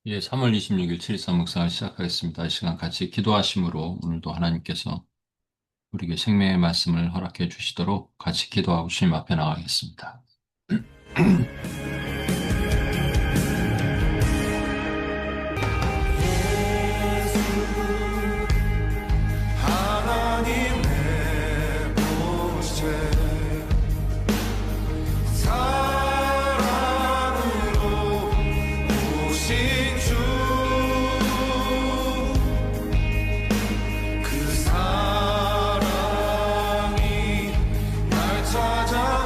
예, 3월 26일 7.13 묵상을 시작하겠습니다. 이 시간 같이 기도하심으로 오늘도 하나님께서 우리에게 생명의 말씀을 허락해 주시도록 같이 기도하고 주님 앞에 나가겠습니다. 하나님 내 모세 사랑으로 오신 주 그 사랑이 날 찾아오셔서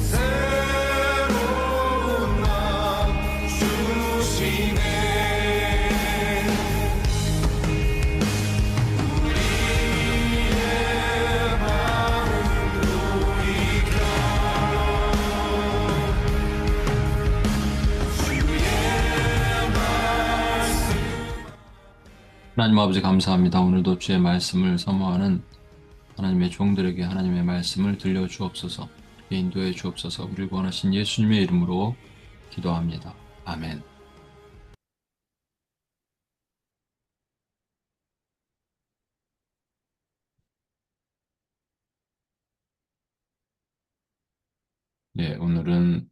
새로운 날 주시네. 하나님 아버지 감사합니다. 오늘도 주의 말씀을 사모하는 하나님의 종들에게 하나님의 말씀을 들려주옵소서, 인도해 주옵소서. 우리를 구원하신 예수님의 이름으로 기도합니다. 아멘. 예, 오늘은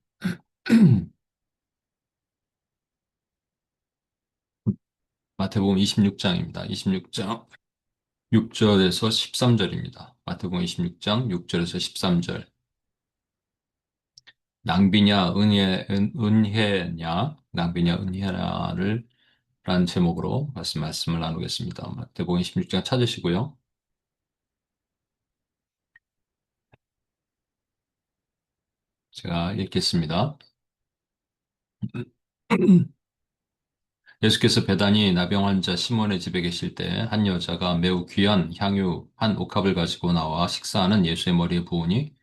마태복음 26장입니다. 26장 6절에서 13절입니다. 마태복음 26장 6절에서 13절. 은혜냐, 낭비냐, 은혜냐를 란 제목으로 말씀을 나누겠습니다. 마태복음 26장 찾으시고요. 제가 읽겠습니다. 예수께서 베다니 나병 환자 시몬의 집에 계실 때 한 여자가 매우 귀한 향유 한 옥합을 가지고 나와 식사하는 예수의 머리에 부으니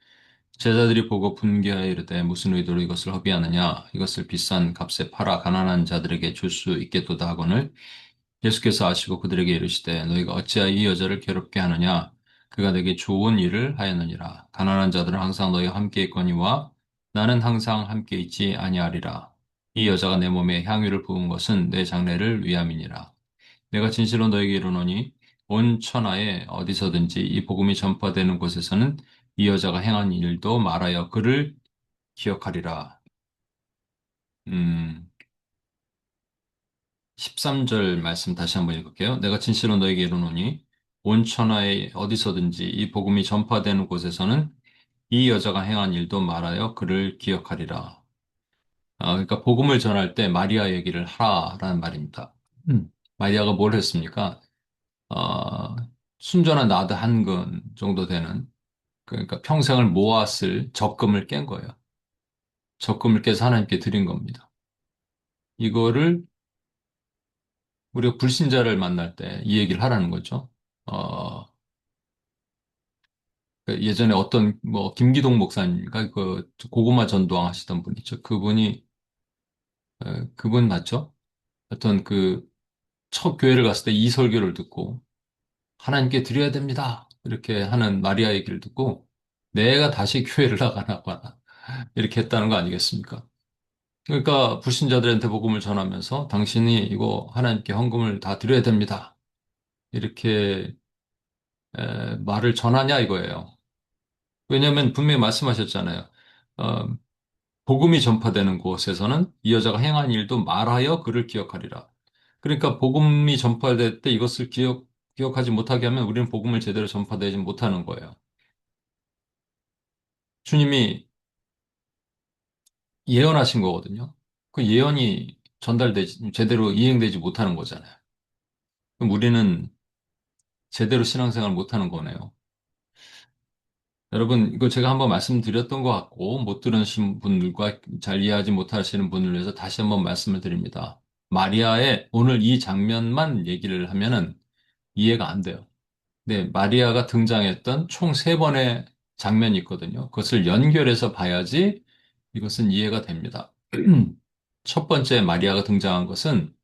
제자들이 보고 분개하여 이르되 무슨 의도로 이것을 허비하느냐, 이것을 비싼 값에 팔아 가난한 자들에게 줄 수 있겠도다 하거늘 예수께서 아시고 그들에게 이르시되 너희가 어찌하여 이 여자를 괴롭게 하느냐, 그가 내게 좋은 일을 하였느니라. 가난한 자들은 항상 너희와 함께 있거니와 나는 항상 함께 있지 아니하리라. 이 여자가 내 몸에 향유를 부은 것은 내 장례를 위함이니라. 내가 진실로 너에게 이르노니 온 천하에 어디서든지 이 복음이 전파되는 곳에서는 이 여자가 행한 일도 말하여 그를 기억하리라. 음, 13절 말씀 다시 한번 읽을게요. 내가 진실로 너에게 이르노니 온 천하에 어디서든지 이 복음이 전파되는 곳에서는 이 여자가 행한 일도 말하여 그를 기억하리라. 그러니까 복음을 전할 때 마리아 얘기를 하라라는 말입니다. 마리아가 뭘 했습니까? 어, 순전한 나드 한 근 정도 되는, 그러니까 평생을 모았을 적금을 깬 거예요. 적금을 깨서 하나님께 드린 겁니다. 이거를 우리가 불신자를 만날 때 이 얘기를 하라는 거죠. 어, 그 예전에 어떤 뭐 김기동 목사님인가 그 고구마 전도왕 하시던 분이죠. 그분 맞죠? 하여튼 그 첫 교회를 갔을 때 이 설교를 듣고 하나님께 드려야 됩니다. 이렇게 하는 마리아 얘기를 듣고 내가 다시 교회를 나가나봐 이렇게 했다는 거 아니겠습니까? 그러니까 불신자들한테 복음을 전하면서 당신이 이거 하나님께 헌금을 다 드려야 됩니다. 이렇게 말을 전하냐 이거예요. 왜냐하면 분명히 말씀하셨잖아요. 어, 복음이 전파되는 곳에서는 이 여자가 행한 일도 말하여 그를 기억하리라. 그러니까 복음이 전파될 때 이것을 기억하지 못하게 하면 우리는 복음을 제대로 전파되지 못하는 거예요. 주님이 예언하신 거거든요. 그 예언이 제대로 이행되지 못하는 거잖아요. 그럼 우리는 제대로 신앙생활 못하는 거네요. 여러분, 이거 제가 한번 말씀드렸던 것 같고, 못 들으신 분들과 잘 이해하지 못하시는 분을 위해서 다시 한번 말씀을 드립니다. 마리아의 오늘 이 장면만 얘기를 하면은 이해가 안 돼요. 네, 마리아가 등장했던 총 세 번의 장면이 있거든요. 그것을 연결해서 봐야지 이것은 이해가 됩니다. 첫 번째 마리아가 등장한 것은,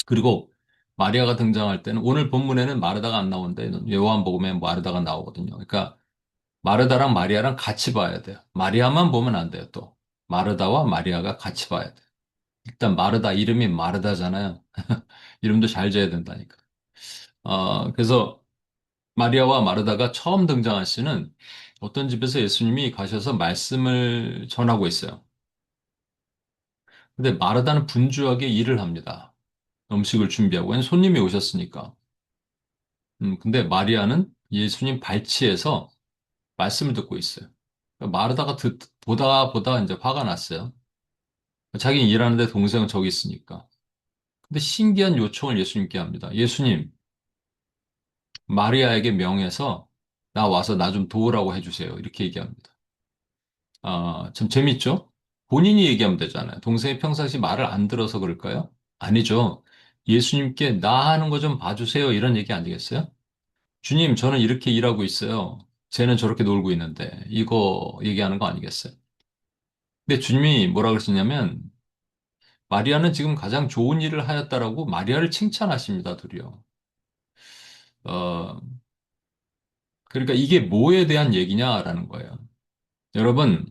그리고 마리아가 등장할 때는 오늘 본문에는 마르다가 안 나오는데 요한복음에 마르다가 나오거든요. 그러니까 마르다랑 마리아랑 같이 봐야 돼요. 마리아만 보면 안 돼요, 또. 마르다와 마리아가 같이 봐야 돼. 일단 마르다, 이름이 마르다잖아요. 이름도 잘 지어야 된다니까. 그래서 마리아와 마르다가 처음 등장한 시는 어떤 집에서 예수님이 가셔서 말씀을 전하고 있어요. 근데 마르다는 분주하게 일을 합니다. 음식을 준비하고. 왜냐면 손님이 오셨으니까. 근데 마리아는 예수님 발치에서 말씀을 듣고 있어요. 마르다가 보다 보다 이제 화가 났어요. 자기는 일하는데 동생은 저기 있으니까. 근데 신기한 요청을 예수님께 합니다. 예수님, 마리아에게 명해서 나 와서 나 좀 도우라고 해주세요. 이렇게 얘기합니다. 참 재밌죠? 본인이 얘기하면 되잖아요. 동생이 평상시 말을 안 들어서 그럴까요? 아니죠. 예수님께 나 하는 거 좀 봐주세요. 이런 얘기 아니겠어요? 주님, 저는 이렇게 일하고 있어요. 쟤는 저렇게 놀고 있는데, 이거 얘기하는 거 아니겠어요? 근데 주님이 뭐라 그러시냐면, 마리아는 지금 가장 좋은 일을 하였다라고 마리아를 칭찬하십니다, 도리어. 어, 그러니까 이게 뭐에 대한 얘기냐라는 거예요. 여러분,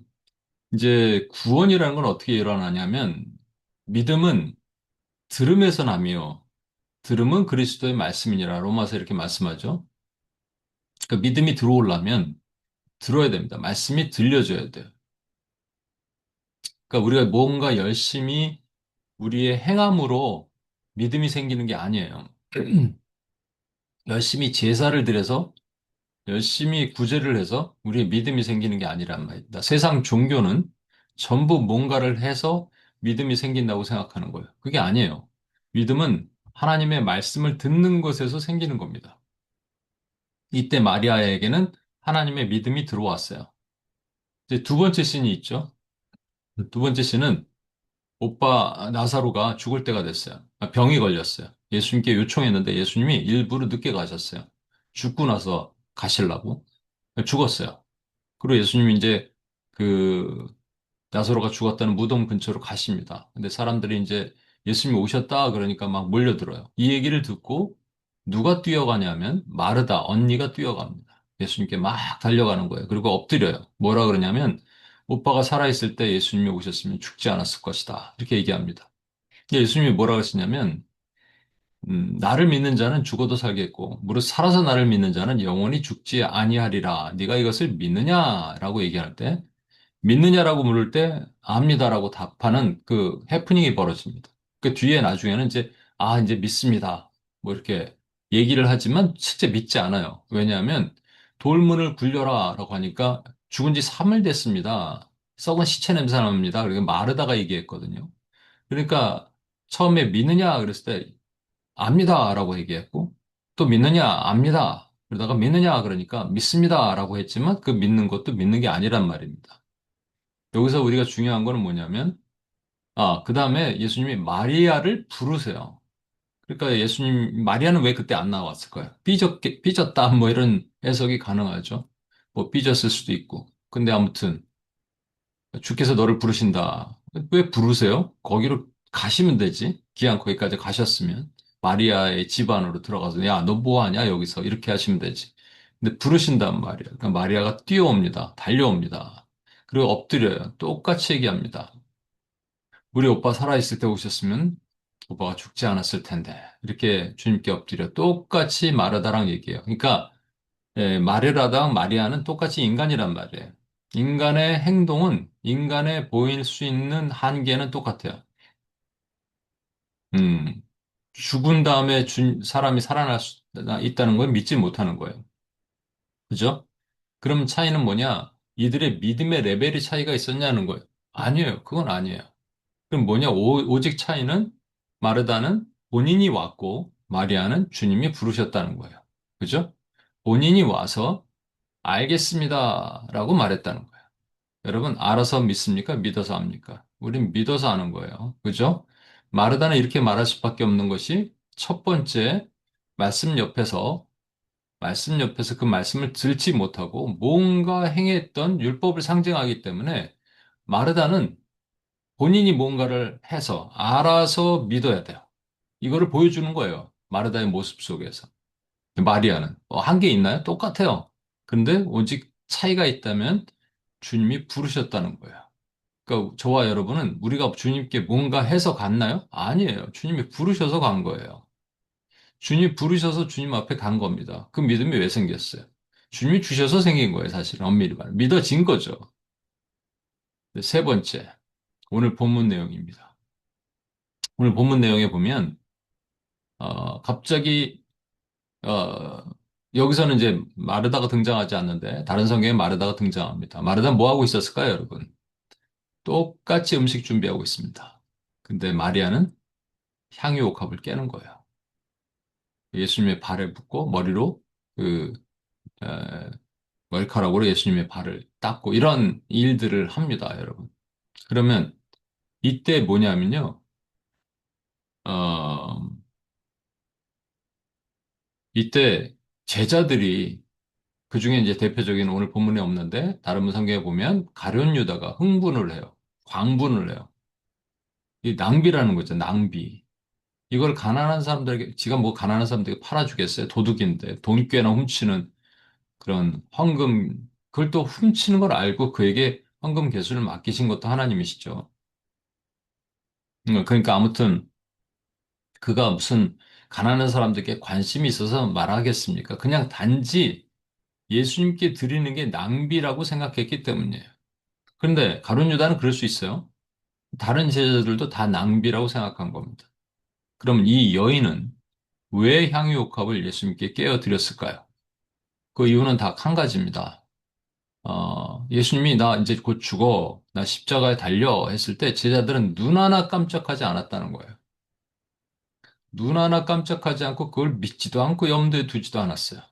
이제 구원이라는 건 어떻게 일어나냐면, 믿음은 들음에서 나며, 들음은 그리스도의 말씀이니라 로마서 이렇게 말씀하죠. 그 믿음이 들어오려면 들어야 됩니다. 말씀이 들려줘야 돼요. 그러니까 우리가 뭔가 열심히 우리의 행함으로 믿음이 생기는 게 아니에요. 열심히 제사를 드려서 열심히 구제를 해서 우리의 믿음이 생기는 게 아니란 말입니다. 세상 종교는 전부 뭔가를 해서 믿음이 생긴다고 생각하는 거예요. 그게 아니에요. 믿음은 하나님의 말씀을 듣는 것에서 생기는 겁니다. 이때 마리아에게는 하나님의 믿음이 들어왔어요. 이제 두 번째 씬이 있죠. 두 번째 씬은 오빠 나사로가 죽을 때가 됐어요. 병이 걸렸어요. 예수님께 요청했는데 예수님이 일부러 늦게 가셨어요. 죽고 나서 가시려고. 죽었어요. 그리고 예수님이 이제 그 나사로가 죽었다는 무덤 근처로 가십니다. 근데 사람들이 이제 예수님이 오셨다 그러니까 막 몰려들어요. 이 얘기를 듣고 누가 뛰어가냐면 마르다 언니가 뛰어갑니다. 예수님께 막 달려가는 거예요. 그리고 엎드려요. 뭐라 그러냐면 오빠가 살아있을 때 예수님이 오셨으면 죽지 않았을 것이다. 이렇게 얘기합니다. 예수님이 뭐라 그러시냐면 나를 믿는 자는 죽어도 살겠고 무릇 살아서 나를 믿는 자는 영원히 죽지 아니하리라. 네가 이것을 믿느냐라고 얘기할 때 믿느냐라고 물을 때 압니다라고 답하는 그 해프닝이 벌어집니다. 그 뒤에 나중에는 이제 이제 믿습니다. 뭐 이렇게 얘기를 하지만 실제 믿지 않아요. 왜냐하면 돌문을 굴려라라고 하니까 죽은 지 3일 됐습니다. 썩은 시체 냄새 납니다. 그리고 마르다가 얘기했거든요. 그러니까 처음에 믿느냐 그랬을 때 압니다라고 얘기했고 또 믿느냐 압니다. 그러다가 믿느냐 그러니까 믿습니다라고 했지만 그 믿는 것도 믿는 게 아니란 말입니다. 여기서 우리가 중요한 거는 뭐냐면, 그 다음에 예수님이 마리아를 부르세요. 그러니까 마리아는 왜 그때 안 나왔을까요? 삐졌다, 뭐 이런 해석이 가능하죠. 뭐 삐졌을 수도 있고. 근데 아무튼, 주께서 너를 부르신다. 왜 부르세요? 거기로 가시면 되지. 기왕 거기까지 가셨으면. 마리아의 집 안으로 들어가서, 야, 너 뭐 하냐? 여기서. 이렇게 하시면 되지. 근데 부르신단 말이에요. 그러니까 마리아가 뛰어옵니다. 달려옵니다. 그리고 엎드려요. 똑같이 얘기합니다. 우리 오빠 살아있을 때 오셨으면 오빠가 죽지 않았을 텐데. 이렇게 주님께 엎드려 똑같이 마르다랑 얘기해요. 그러니까 마르다랑 마리아는 똑같이 인간이란 말이에요. 인간의 행동은 인간의 보일 수 있는 한계는 똑같아요. 음, 죽은 다음에 사람이 살아날 수 있다는 걸 믿지 못하는 거예요. 그죠? 그럼 차이는 뭐냐? 이들의 믿음의 레벨이 차이가 있었냐는 거예요. 아니에요. 그건 아니에요. 그럼 뭐냐? 오직 차이는 마르다는 본인이 왔고 마리아는 주님이 부르셨다는 거예요. 그죠? 본인이 와서 알겠습니다. 라고 말했다는 거예요. 여러분, 알아서 믿습니까? 믿어서 합니까? 우린 믿어서 하는 거예요. 그죠? 마르다는 이렇게 말할 수밖에 없는 것이 첫 번째, 말씀 옆에서, 말씀 옆에서 그 말씀을 들지 못하고 뭔가 행했던 율법을 상징하기 때문에 마르다는 본인이 뭔가를 해서 알아서 믿어야 돼요. 이거를 보여주는 거예요. 마르다의 모습 속에서. 마리아는 한 게 있나요? 똑같아요. 근데 오직 차이가 있다면 주님이 부르셨다는 거예요. 그러니까 저와 여러분은 우리가 주님께 뭔가 해서 갔나요? 아니에요. 주님이 부르셔서 간 거예요. 주님이 부르셔서 주님 앞에 간 겁니다. 그 믿음이 왜 생겼어요? 주님이 주셔서 생긴 거예요, 사실은. 엄밀히 말하면. 믿어진 거죠. 네, 세 번째, 오늘 본문 내용입니다. 오늘 본문 내용에 보면, 갑자기, 어, 여기서는 이제 마르다가 등장하지 않는데, 다른 성경에 마르다가 등장합니다. 마르다 뭐 하고 있었을까요, 여러분? 똑같이 음식 준비하고 있습니다. 근데 마리아는 향유 옥합을 깨는 거예요. 예수님의 발에 붓고 머리로 그 에, 머리카락으로 예수님의 발을 닦고 이런 일들을 합니다, 여러분. 그러면 이때 뭐냐면요, 어, 이때 제자들이 그 중에 이제 대표적인 오늘 본문에 없는데 다른 성경에 보면 가룟 유다가 흥분을 해요, 광분을 해요. 이 낭비라는 거죠, 낭비. 이걸 가난한 사람들에게 지가 뭐 가난한 사람들에게 팔아주겠어요? 도둑인데 돈 꽤나 훔치는 그런 황금, 그걸 또 훔치는 걸 알고 그에게 황금 계수를 맡기신 것도 하나님이시죠. 그러니까 아무튼 그가 무슨 가난한 사람들에게 관심이 있어서 말하겠습니까? 그냥 단지 예수님께 드리는 게 낭비라고 생각했기 때문이에요. 그런데 가룟 유다는 그럴 수 있어요. 다른 제자들도 다 낭비라고 생각한 겁니다. 그럼 이 여인은 왜 향유옥합을 예수님께 깨어 드렸을까요? 그 이유는 다 한 가지입니다. 예수님이 나 이제 곧 죽어, 나 십자가에 달려 했을 때 제자들은 눈 하나 깜짝하지 않았다는 거예요. 눈 하나 깜짝하지 않고 그걸 믿지도 않고 염두에 두지도 않았어요.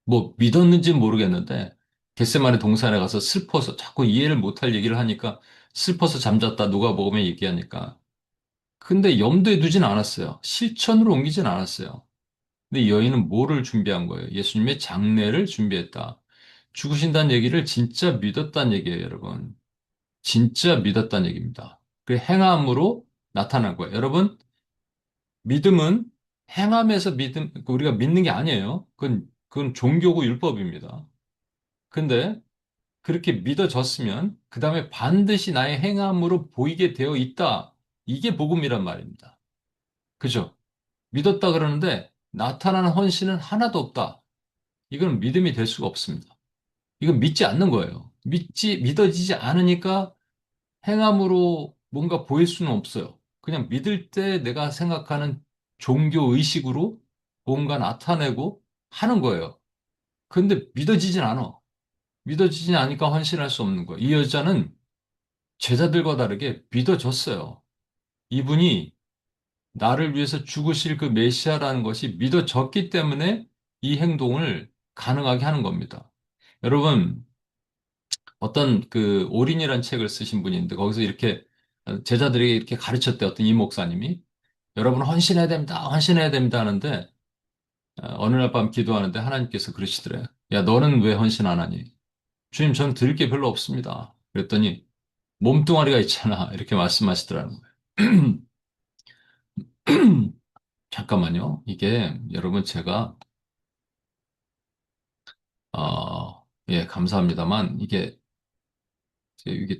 뭐 믿었는지는 모르겠는데 겟세마네 동산에 가서 슬퍼서 자꾸 이해를 못할 얘기를 하니까 슬퍼서 잠잤다 누가 보면 얘기하니까. 근데 염두에 두진 않았어요. 실천으로 옮기진 않았어요. 근데 이 여인은 뭐를 준비한 거예요? 예수님의 장례를 준비했다. 죽으신다는 얘기를 진짜 믿었다는 얘기예요, 여러분. 진짜 믿었다는 얘기입니다. 그 행함으로 나타난 거예요. 여러분, 믿음은 행함에서 우리가 믿는 게 아니에요. 그건 종교고 율법입니다. 근데 그렇게 믿어졌으면, 그 다음에 반드시 나의 행함으로 보이게 되어 있다. 이게 복음이란 말입니다. 그죠? 믿었다 그러는데, 나타나는 헌신은 하나도 없다. 이건 믿음이 될 수가 없습니다. 이건 믿지 않는 거예요. 믿어지지 않으니까 행함으로 뭔가 보일 수는 없어요. 그냥 믿을 때 내가 생각하는 종교 의식으로 뭔가 나타내고 하는 거예요. 근데 믿어지진 않아. 믿어지진 않으니까 헌신할 수 없는 거예요. 이 여자는 제자들과 다르게 믿어졌어요. 이분이 나를 위해서 죽으실 그 메시아라는 것이 믿어졌기 때문에 이 행동을 가능하게 하는 겁니다. 여러분, 어떤 그 올인이라는 책을 쓰신 분이 있는데 거기서 이렇게 제자들에게 이렇게 가르쳤대 어떤 이 목사님이 여러분 헌신해야 됩니다. 헌신해야 됩니다 하는데 어느 날 밤 기도하는데 하나님께서 그러시더래요. 야 너는 왜 헌신 안 하니? 주님 전 드릴 게 별로 없습니다. 그랬더니 몸뚱아리가 있잖아 이렇게 말씀하시더라는 거예요. 잠깐만요. 이게 여러분 제가 예 감사합니다만 이게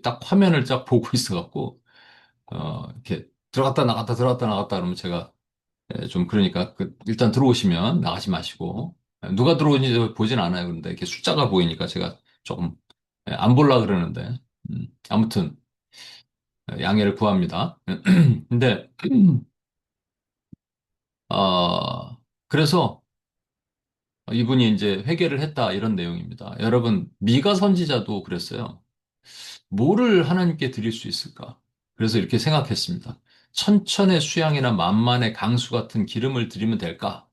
딱 화면을 쫙 보고 있어갖고 이렇게 들어갔다 나갔다 들어갔다 나갔다 그러면 제가 좀 그러니까 일단 들어오시면 나가지 마시고 누가 들어오는지 보진 않아요. 그런데 이렇게 숫자가 보이니까 제가 조금 안 볼라 그러는데 아무튼 양해를 구합니다. 근데 그래서 이분이 이제 회개를 했다 이런 내용입니다. 여러분 미가 선지자도 그랬어요. 뭐를 하나님께 드릴 수 있을까? 그래서 이렇게 생각했습니다. 천천의 수양이나 만만의 강수 같은 기름을 드리면 될까?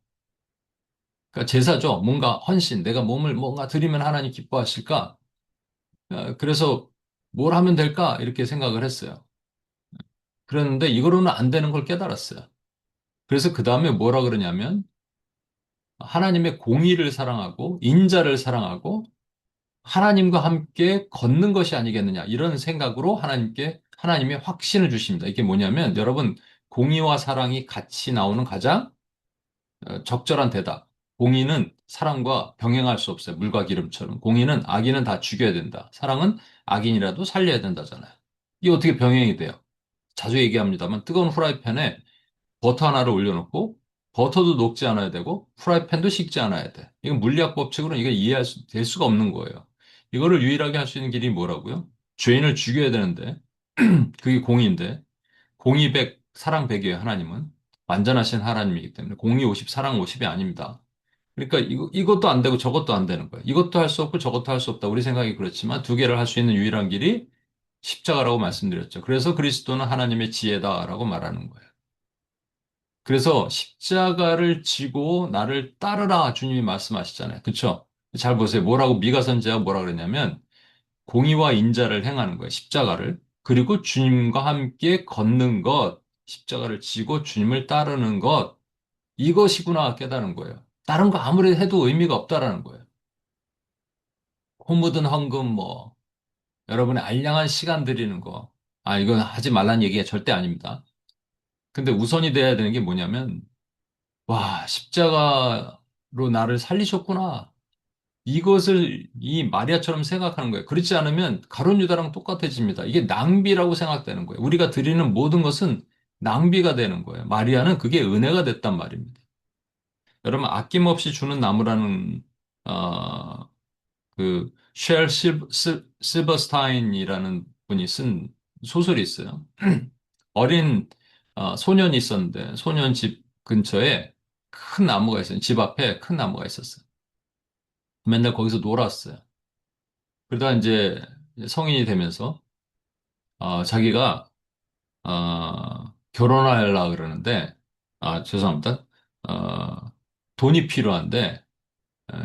그러니까 제사죠. 뭔가 헌신, 내가 몸을 뭔가 드리면 하나님 기뻐하실까? 그래서 뭘 하면 될까? 이렇게 생각을 했어요. 그랬는데 이거로는 안 되는 걸 깨달았어요. 그래서 그 다음에 뭐라 그러냐면 하나님의 공의를 사랑하고 인자를 사랑하고 하나님과 함께 걷는 것이 아니겠느냐. 이런 생각으로 하나님의 확신을 주십니다. 이게 뭐냐면 여러분 공의와 사랑이 같이 나오는 가장 적절한 대답. 공의는 사랑과 병행할 수 없어요. 물과 기름처럼. 공의는 악인은 다 죽여야 된다. 사랑은 악인이라도 살려야 된다잖아요. 이게 어떻게 병행이 돼요? 자주 얘기합니다만 뜨거운 후라이팬에 버터 하나를 올려놓고 버터도 녹지 않아야 되고 프라이팬도 식지 않아야 돼. 이건 물리학 법칙으로는 이거 될 수가 없는 거예요. 이거를 유일하게 할 수 있는 길이 뭐라고요? 죄인을 죽여야 되는데 그게 공의인데 공의 100, 사랑 100이에요, 하나님은. 완전하신 하나님이기 때문에 공의 50, 사랑 50이 아닙니다. 그러니까 이것도 안 되고 저것도 안 되는 거예요. 이것도 할 수 없고 저것도 할 수 없다. 우리 생각이 그렇지만 두 개를 할 수 있는 유일한 길이 십자가라고 말씀드렸죠. 그래서 그리스도는 하나님의 지혜다라고 말하는 거예요. 그래서 십자가를 지고 나를 따르라 주님이 말씀하시잖아요. 그쵸? 잘 보세요. 뭐라고 미가 선지자가 뭐라 그랬냐면 공의와 인자를 행하는 거예요. 십자가를. 그리고 주님과 함께 걷는 것, 십자가를 지고 주님을 따르는 것, 이것이구나 깨달은 거예요. 다른 거 아무리 해도 의미가 없다라는 거예요. 코 묻은 헌금 뭐, 여러분의 알량한 시간 들이는 거. 아, 이건 하지 말라는 얘기가 절대 아닙니다. 근데 우선이 돼야 되는 게 뭐냐면, 와, 십자가로 나를 살리셨구나. 이것을 이 마리아처럼 생각하는 거예요. 그렇지 않으면 가룟 유다랑 똑같아집니다. 이게 낭비라고 생각되는 거예요. 우리가 드리는 모든 것은 낭비가 되는 거예요. 마리아는 그게 은혜가 됐단 말입니다. 여러분 아낌없이 주는 나무라는 어, 쉘 실버스타인이라는 분이 쓴 소설이 있어요. 어린 소년이 있었는데 소년 집 근처에 큰 나무가 있어요. 집 앞에 큰 나무가 있었어요. 맨날 거기서 놀았어요. 그러다 이제 성인이 되면서 자기가 결혼하려고 그러는데 죄송합니다. 어, 돈이 필요한데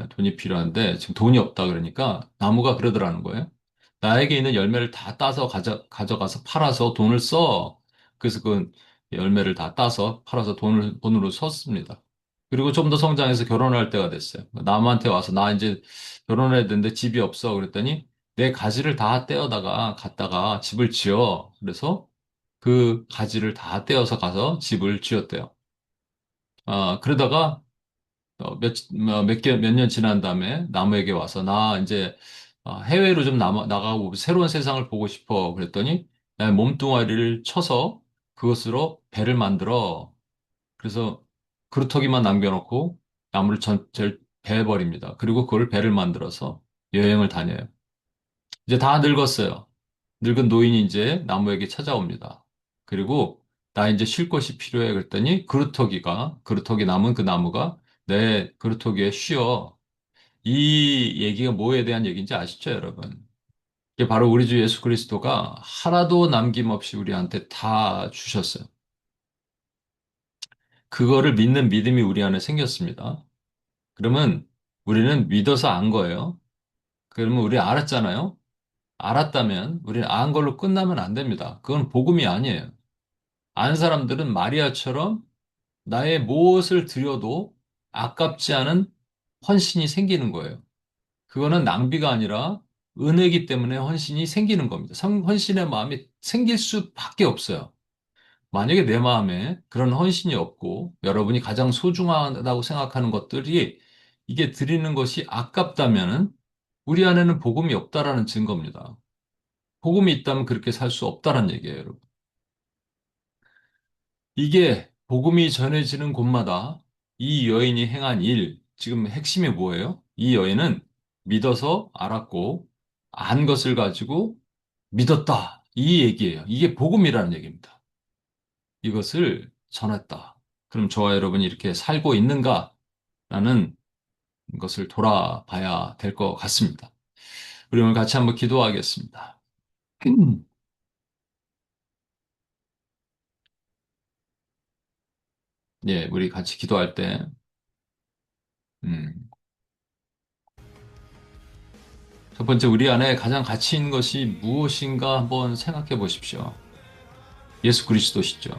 돈이 필요한데 지금 돈이 없다 그러니까 나무가 그러더라는 거예요. 나에게 있는 열매를 다 따서 가져가서 팔아서 돈을 써. 그래서 그 열매를 다 따서 팔아서 돈으로 썼습니다. 그리고 좀 더 성장해서 결혼할 때가 됐어요. 남한테 와서 나 이제 결혼해야 되는데 집이 없어. 그랬더니 내 가지를 다 떼어다가 갔다가 집을 지어. 그래서 그 가지를 다 떼어서 가서 집을 지었대요. 그러다가 몇 년 지난 다음에 나무에게 와서 나 이제 해외로 좀 나가고 새로운 세상을 보고 싶어. 그랬더니 몸뚱아리를 쳐서 그것으로 배를 만들어. 그래서 그루터기만 남겨놓고 나무를 전체를 베버립니다. 그리고 그걸 배를 만들어서 여행을 다녀요. 이제 다 늙었어요. 늙은 노인이 이제 나무에게 찾아옵니다. 그리고 나 이제 쉴 곳이 필요해. 그랬더니 그루터기 남은 그 나무가 내 그루터기에 쉬어. 이 얘기가 뭐에 대한 얘기인지 아시죠, 여러분? 이게 바로 우리 주 예수 그리스도가 하나도 남김없이 우리한테 다 주셨어요. 그거를 믿는 믿음이 우리 안에 생겼습니다. 그러면 우리는 믿어서 안 거예요. 그러면 우리 알았잖아요. 알았다면 우리는 안 걸로 끝나면 안 됩니다. 그건 복음이 아니에요. 안 사람들은 마리아처럼 나의 무엇을 드려도 아깝지 않은 헌신이 생기는 거예요. 그거는 낭비가 아니라 은혜이기 때문에 헌신이 생기는 겁니다. 헌신의 마음이 생길 수밖에 없어요. 만약에 내 마음에 그런 헌신이 없고 여러분이 가장 소중하다고 생각하는 것들이 이게 드리는 것이 아깝다면은 우리 안에는 복음이 없다라는 증거입니다. 복음이 있다면 그렇게 살 수 없다라는 얘기예요, 여러분. 이게 복음이 전해지는 곳마다 이 여인이 행한 일, 지금 핵심이 뭐예요? 이 여인은 믿어서 알았고, 안 것을 가지고 믿었다. 이 얘기예요. 이게 복음이라는 얘기입니다. 이것을 전했다. 그럼 저와 여러분이 이렇게 살고 있는가? 라는 것을 돌아봐야 될 것 같습니다. 우리 오늘 같이 한번 기도하겠습니다. 예, 우리 같이 기도할 때, 음, 첫 번째, 우리 안에 가장 가치 있는 것이 무엇인가 한번 생각해 보십시오. 예수 그리스도시죠.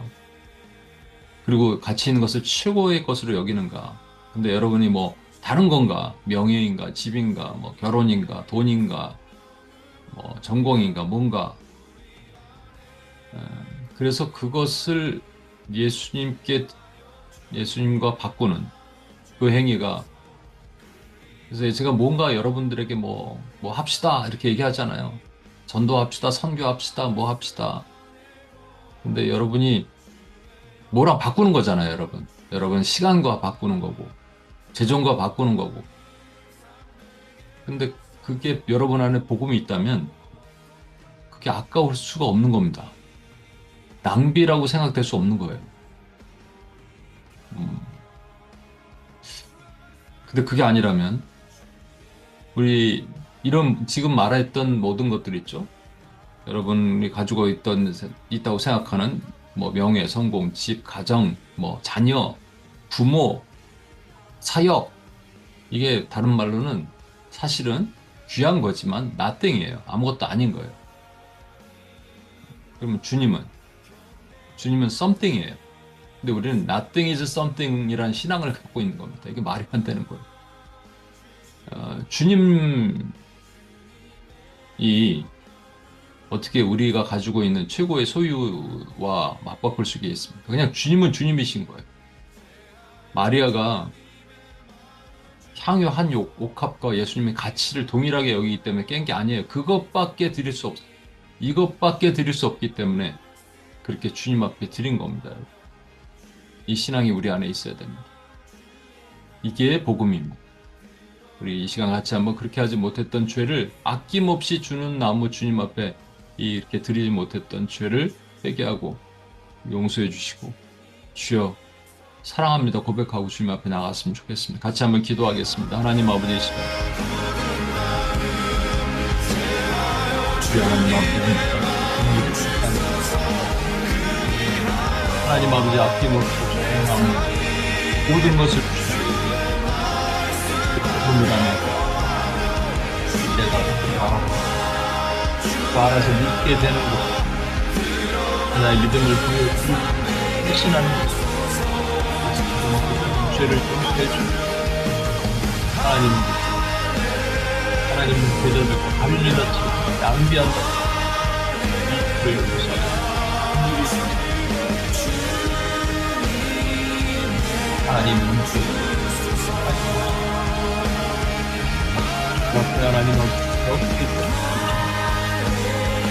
그리고 가치 있는 것을 최고의 것으로 여기는가. 근데 여러분이 뭐, 다른 건가? 명예인가? 집인가? 뭐, 결혼인가? 돈인가? 뭐, 전공인가? 뭔가. 에, 그래서 그것을 예수님께, 예수님과 바꾸는 그 행위가, 그래서 제가 뭔가 여러분들에게 뭐 합시다. 이렇게 얘기하잖아요. 전도합시다, 선교합시다, 뭐 합시다. 근데 여러분이 뭐랑 바꾸는 거잖아요, 여러분. 여러분 시간과 바꾸는 거고, 재정과 바꾸는 거고. 근데 그게 여러분 안에 복음이 있다면 그게 아까울 수가 없는 겁니다. 낭비라고 생각될 수 없는 거예요. 음, 근데 그게 아니라면 우리 이런 지금 말했던 모든 것들 있죠? 여러분이 가지고 있다고 생각하는 뭐 명예, 성공, 집, 가정, 뭐 자녀, 부모, 사역 이게 다른 말로는 사실은 귀한 거지만 nothing이에요. 아무것도 아닌 거예요. 그러면 주님은 something이에요. 근데 우리는 nothing is something이라는 신앙을 갖고 있는 겁니다. 이게 말이 안 되는 거예요. 주님이 어떻게 우리가 가지고 있는 최고의 소유와 맞바꿀 수 있겠습니까? 그냥 주님은 주님이신 거예요. 마리아가 향유 한 옥합과 예수님의 가치를 동일하게 여기기 때문에 깬 게 아니에요. 그것밖에 드릴 수 없어요. 이것밖에 드릴 수 없기 때문에 그렇게 주님 앞에 드린 겁니다. 이 신앙이 우리 안에 있어야 됩니다. 이게 복음입니다. 우리 이 시간 같이 한번 그렇게 하지 못했던 죄를 아낌없이 주는 나무 주님 앞에 이렇게 드리지 못했던 죄를 회개하고 용서해 주시고 주여 사랑합니다 고백하고 주님 앞에 나갔으면 좋겠습니다. 같이 한번 기도하겠습니다. 하나님 아버지 이 시간 주여 하나님 앞에 하나님 아버지 아낌없이 주의 나무 모든 것을 주시고 복음이라면 내가 알아서 믿게 되는 것 하나의 믿음을 보여주고 확신하는 것 죄를 용서해 주고 하나님 제자들과 가룟리 같이 낭비한다 이 죄를 용서하시고 하나님 앞에 하나님 어떻게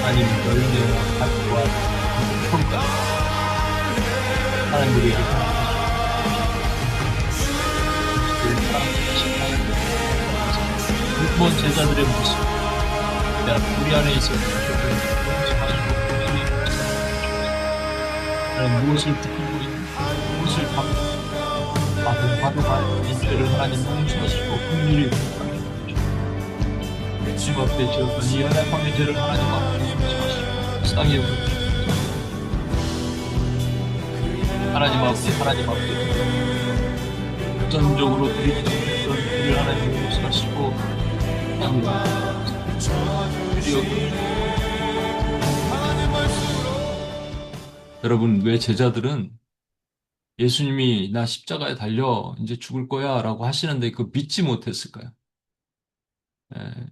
하나님 열매와 가치와 평가 하나님들에게 일본 제자들의 모습 우리 안에 있어 무엇을 듣고 있는 무엇을 받고 인죄를 하나님 용서하시고 긍휼히 주님 앞에 지었던 이 연약함의 죄를 하나님 앞에 용서하시고 땅에 하나님 앞에 전적으로 드리지 못했던 우리 하나님 용서하시고 여러분 왜 제자들은 예수님이 나 십자가에 달려 이제 죽을 거야 라고 하시는데 그 믿지 못했을까요?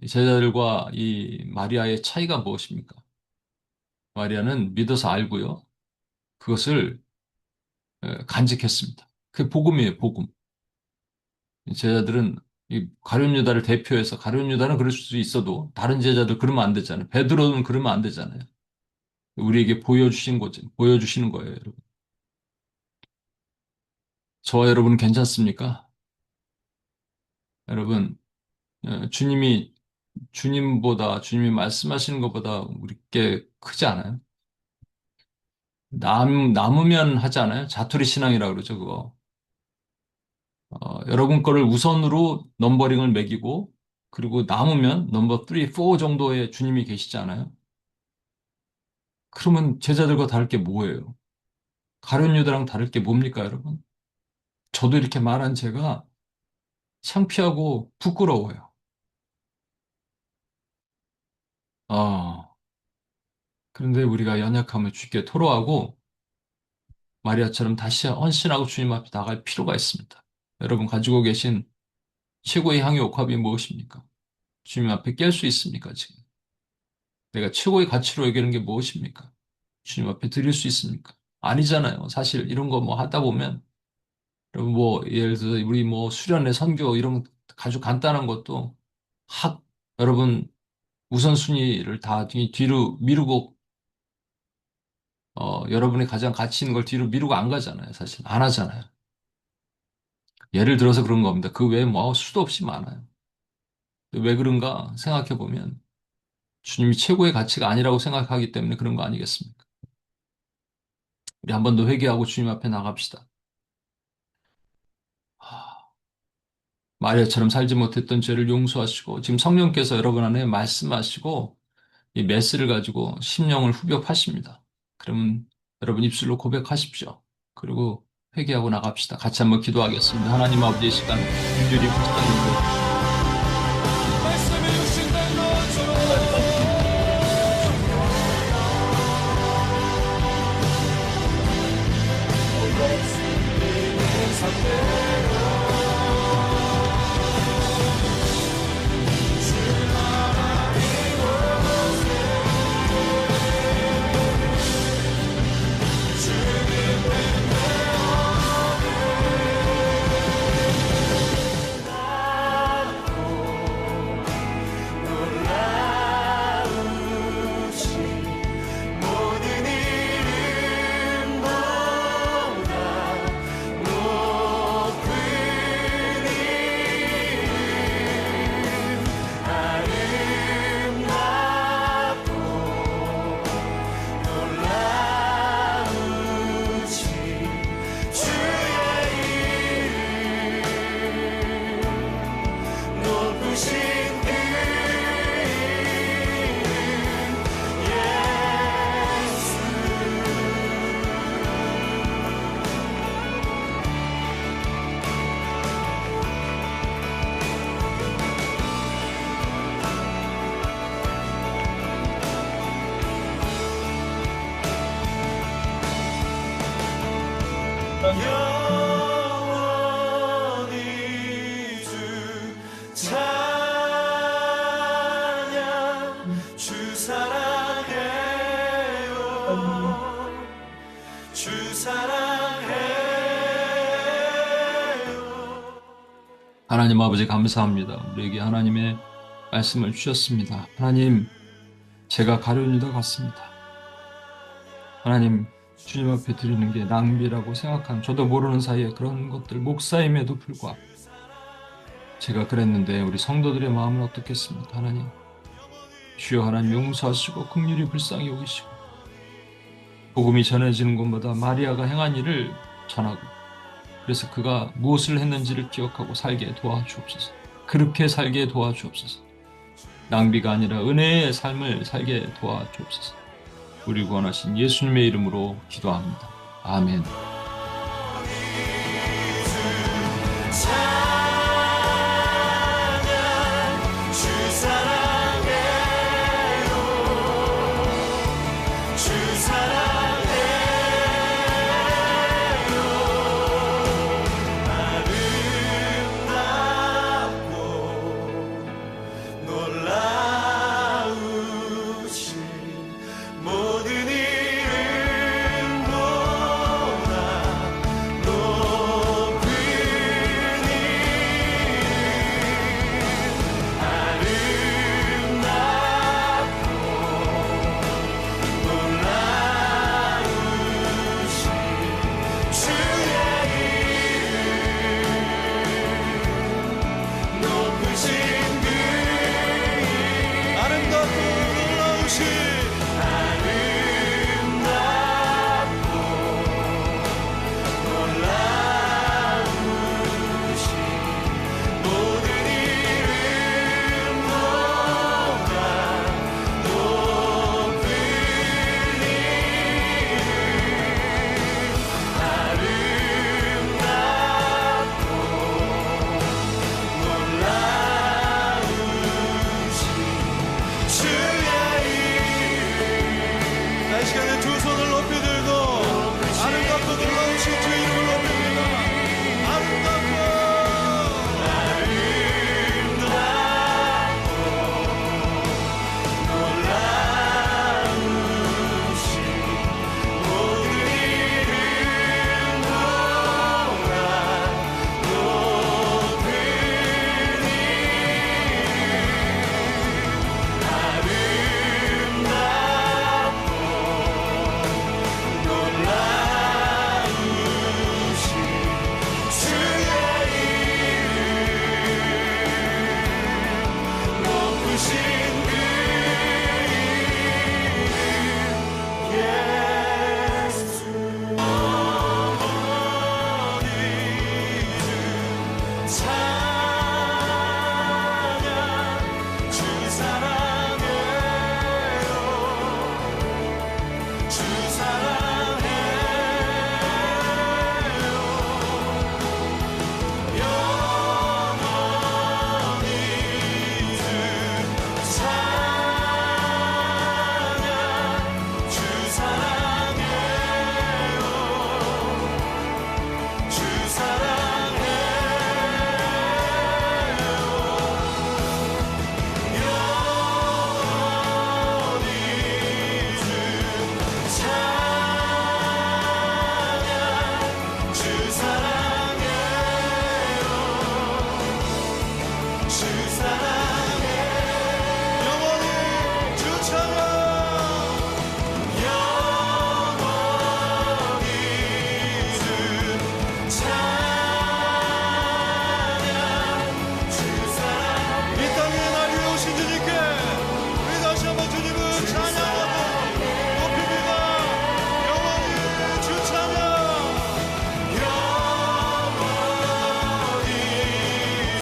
이 제자들과 이 마리아의 차이가 무엇입니까? 마리아는 믿어서 알고요. 그것을 간직했습니다. 그게 복음이에요, 복음. 제자들은 이 가룟 유다를 대표해서 가룟 유다는 그럴 수 있어도 다른 제자들 그러면 안 되잖아요. 베드로는 그러면 안 되잖아요. 우리에게 보여주시는 거예요, 여러분. 저와 여러분 괜찮습니까? 여러분, 주님이 말씀하시는 것보다 우리께 크지 않아요? 남으면 하지 않아요? 자투리 신앙이라고 그러죠, 그거. 여러분 거를 우선으로 넘버링을 매기고, 그리고 남으면 넘버 3, 4 정도의 주님이 계시지 않아요? 그러면 제자들과 다를 게 뭐예요? 가룟 유다랑 다를 게 뭡니까, 여러분? 저도 이렇게 말한 제가 창피하고 부끄러워요. 아, 그런데 우리가 연약함을 주께 토로하고 마리아처럼 다시 헌신하고 주님 앞에 나갈 필요가 있습니다. 여러분 가지고 계신 최고의 향유 옥합이 무엇입니까? 주님 앞에 깰 수 있습니까, 지금? 내가 최고의 가치로 여기는 게 무엇입니까? 주님 앞에 드릴 수 있습니까? 아니잖아요. 사실 이런 거 뭐 하다 보면, 여러분 뭐, 예를 들어서 우리 뭐 수련회 선교 이런 아주 간단한 것도 여러분 우선순위를 다 뒤로 미루고, 여러분이 가장 가치 있는 걸 뒤로 미루고 안 가잖아요. 사실. 안 하잖아요. 예를 들어서 그런 겁니다. 그 외에 뭐 수도 없이 많아요. 왜 그런가 생각해 보면 주님이 최고의 가치가 아니라고 생각하기 때문에 그런 거 아니겠습니까? 우리 한 번 더 회개하고 주님 앞에 나갑시다. 하, 마리아처럼 살지 못했던 죄를 용서하시고 지금 성령께서 여러분 안에 말씀하시고 이 메스를 가지고 심령을 후벼 파십니다. 그러면 여러분 입술로 고백하십시오. 그리고 회개하고 나갑시다. 같이 한번 기도하겠습니다. 하나님 아버지의 시간 긍휼히 불쌍히 여겨주시고 말씀해 주신다는 하나님 거죠. 아버지 모든 이름보다 높은 이름 아름답고 놀라우신 주의 이름 높으신 그 이름 예수 영원히 주 찬양 주 사랑해요 주 사랑해요 하나님 아버지 감사합니다. 우리에게 하나님의 말씀을 주셨습니다. 하나님, 제가 가룟 유다 같습니다. 하나님, 주님 앞에 드리는 게 낭비라고 생각한 저도 모르는 사이에 그런 것들 목사임에도 불구하고 제가 그랬는데 우리 성도들의 마음은 어떻겠습니까? 하나님, 주여 하나님 용서하시고 긍휼히 불쌍히 여기시고 복음이 전해지는 곳마다 마리아가 행한 일을 전하고 그래서 그가 무엇을 했는지를 기억하고 살게 도와주옵소서. 그렇게 살게 도와주옵소서. 낭비가 아니라 은혜의 삶을 살게 도와주옵소서. 우리 구원하신 예수님의 이름으로 기도합니다. 아멘.